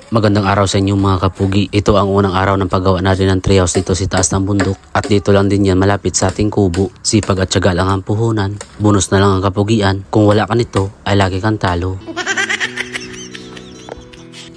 Magandang araw sa inyo mga kapugi. Ito ang unang araw ng paggawa natin ng treehouse dito sa taas ng bundok. At dito lang din yan malapit sa ating kubo. Sipag at tiyaga lang ang puhunan. Bonus na lang ang kapugian. Kung wala ka nito ay lagi kang talo.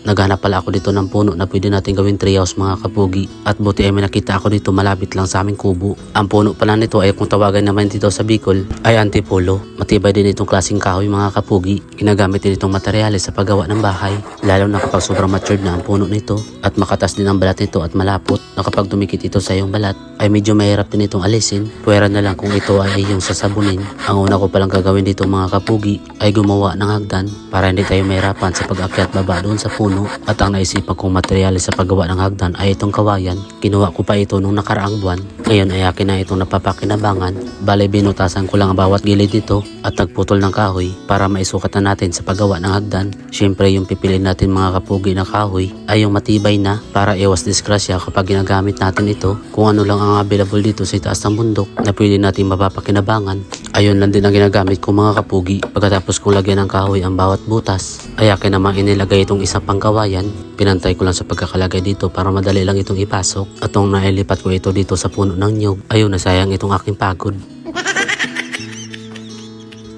Naghanap pala ako dito ng puno na pwede natin gawin treehouse mga kapugi. At buti ay may nakita ako dito malapit lang sa aming kubo. Ang puno pala nito ay kung tawagan naman dito sa Bicol ay antipolo. Matibay din itong klaseng kahoy mga kapugi. Ginagamit din itong materyales sa paggawa ng bahay. Lalo na kapag sobrang matured na ang puno nito. At makatas din ang balat nito at malapot. Na kapag dumikit ito sa iyong balat ay medyo mahirap din itong alisin. Pwera na lang kung ito ay iyong sasabunin. Ang una ko palang gagawin dito mga kapugi ay gumawa ng hagdan para hindi tayo mahirapan sa pag-akyat baba doon sa puno. At ang naisipan kong materyales sa paggawa ng hagdan ay itong kawayan. Kinuha ko pa ito nung nakaraang buwan. Ngayon ay akin na itong napapakinabangan. Bale binutasan ko lang ang bawat gilid nito at nagputol ng kahoy para maisukat na natin sa paggawa ng hagdan. Siyempre yung pipiliin natin mga kapugi na kahoy ay yung matibay na para iwas disgrasya kapag ginagamit natin ito. Kung ano lang ang available dito sa itaas ng bundok na pwede natin mapapakinabangan. Ayun lang din ang ginagamit ko mga kapugi. Pagkatapos kong lagyan ng kahoy ang bawat butas ay akin naman inilagay itong isang pangkawayan. Pinantay ko lang sa pagkakalagay dito para madali lang itong ipasok. At nung nailipat ko ito dito sa puno ng nyug, ayun nasayang itong aking pagod.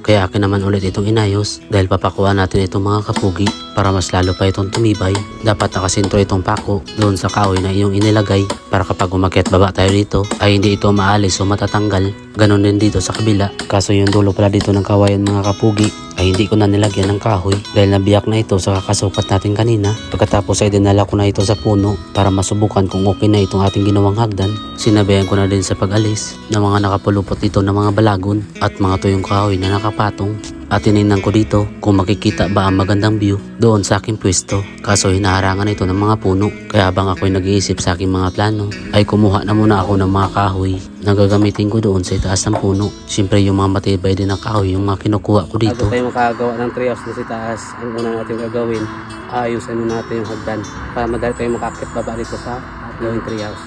Kaya akin naman ulit itong inayos dahil papakuha natin itong mga kapugi para mas lalo pa itong tumibay. Dapat nakasinto itong pako doon sa kahoy na iyong inilagay para kapag umakyat baba tayo dito ay hindi ito maalis o matatanggal. Ganon din dito sa kabila. Kaso yung dulo pala dito ng kawayan mga kapugi ay hindi ko na nilagyan ng kahoy dahil nabiyak na ito sa kakasukat natin kanina. Pagkatapos ay dinala ko na ito sa puno para masubukan kung okay na itong ating ginawang hagdan. Sinabayan ko na din sa pag-alis ng mga nakapulupot dito ng mga balagon at mga tuyong kahoy na nakapatong. At tinignan ko dito kung makikita ba ang magandang view doon sa aking pwesto. Kaso hinaharangan ito ng mga puno. Kaya habang ako'y nag-iisip sa aking mga plano ay kumuha na muna ako ng mga kahoy na gagamitin ko doon sa itaas ng puno. Siyempre yung mga matibay din ng kahoy yung mga kinukuha ko dito. Bago tayo makagawa ng treehouse na sa itaas, ang una natin gagawin, ayusin mo natin yung hagdan para madali tayo makakit baba dito sa gawing treehouse.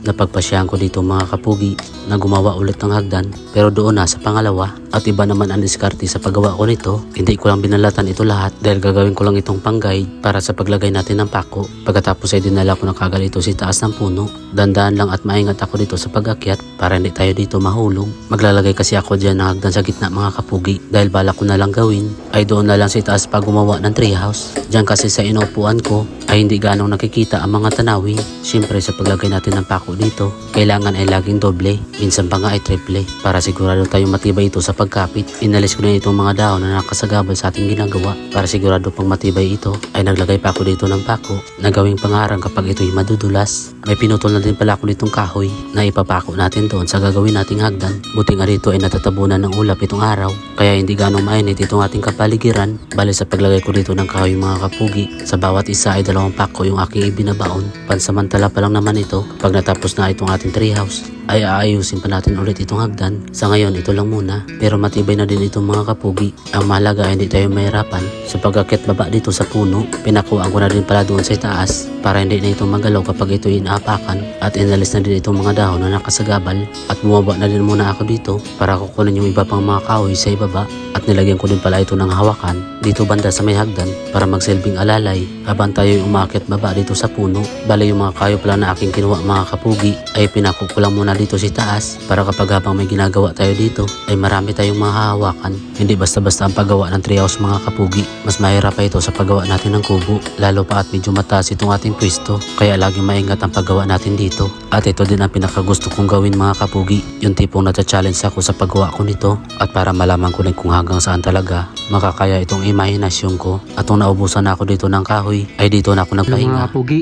Napagpasyahan ko dito mga kapugi na gumawa ulit ng hagdan pero doon na sa pangalawa at iba naman ang diskarte sa paggawa ko nito. Hindi ko lang binalatan ito lahat dahil gagawin ko lang itong pang-guide para sa paglagay natin ng pako. Pagkatapos ay dinala ko ng kagal ito sa taas ng puno. Dandaan lang at maingat ako dito sa pag-akyat para hindi tayo dito mahulog. Maglalagay kasi ako dyan ng hagdan sa gitna mga kapugi dahil balak ko na lang gawin ay doon na lang sa taas pag gumawa ng treehouse. Diyan kasi sa inuupuan ko ay hindi ganong nakikita ang mga tanawin. Siyempre sa paglagay natin ng pako dito, kailangan ay laging doble, minsan pa nga ay triple para sigurado tayong matibay ito sa pagkapit. Inalis ko na itong mga dahon na nakasagabal sa ating ginagawa para sigurado pang matibay ito ay naglagay pa ako dito ng pako na gawing pangarang kapag ito'y madudulas. May pinutol na din pala ako ditong kahoy na ipapako natin doon sa gagawin nating hagdan. Buti nga dito ay natatabunan ng ulap itong araw kaya hindi ganong mainit itong ating kapaligiran. Bali sa paglagay ko dito ng kahoy mga kapugi, sa bawat isa ay 2 pako yung aking ibinabaon. Pansamantala pa lang naman ito. Pag natapos na itong ating treehouse ay aayusin pa natin ulit itong hagdan. Sa ngayon ito lang muna pero matibay na din itong mga kapugi. Ang mahalaga ay hindi tayo mahirapan sa pag-akyat baba dito sa puno. Pinakuhaan ko na din pala doon sa itaas para hindi na itong magalaw kapag ito inaapakan at inalis na din itong mga dahon na nakasagabal at bumaba na din muna ako dito para kukunin yung iba pang mga kahoy sa ibaba at nilagyan ko din pala ito ng hawakan dito banda sa may hagdan para magsilbing alalay habang tayo umaakyat baba dito sa puno. Bali yung mga kahoy pala na aking kinuha mga kapugi ay pinako ko lang muna dito sa taas para kapag habang may ginagawa tayo dito ay marami tayong mahahawakan. Hindi basta-basta ang paggawa ng treehouse mga kapugi. Mas mahirap pa ito sa paggawa natin ng kubo lalo pa at medyo mataas itong ating pwesto kaya laging maingat ang paggawa natin dito. At ito din ang pinakagusto kong gawin mga kapugi, yung tipong nata-challenge ako sa paggawa ko nito at para malaman ko rin kung hanggang saan talaga makakaya itong imahinasyon ko. At kung naubusan na ako dito ng kahoy ay dito na ako nagpahinga. Mga kapugi,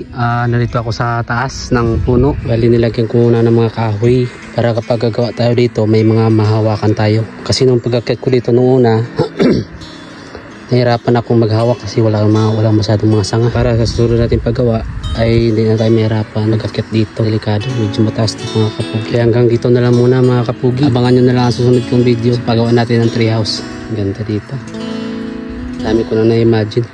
narito ako sa taas ng puno. Bali nilagyan ko na ng mga kahoy para kapag gagawa tayo dito may mga mahawakan tayo. Kasi nung pag-akyat ko dito nung una nahirapan akong maghawak kasi wala masyadong mga sanga. Para sa susunod natin paggawa ay hindi na tayo mahirapan mag-akyat dito. Delikado, medyo mataas dito mga kapugi. Kaya hanggang dito na lang muna mga kapugi. Abangan nyo na lang ang susunod kong video sa paggawa natin ng treehouse. Ganda dito. Dami ko na na-imagine.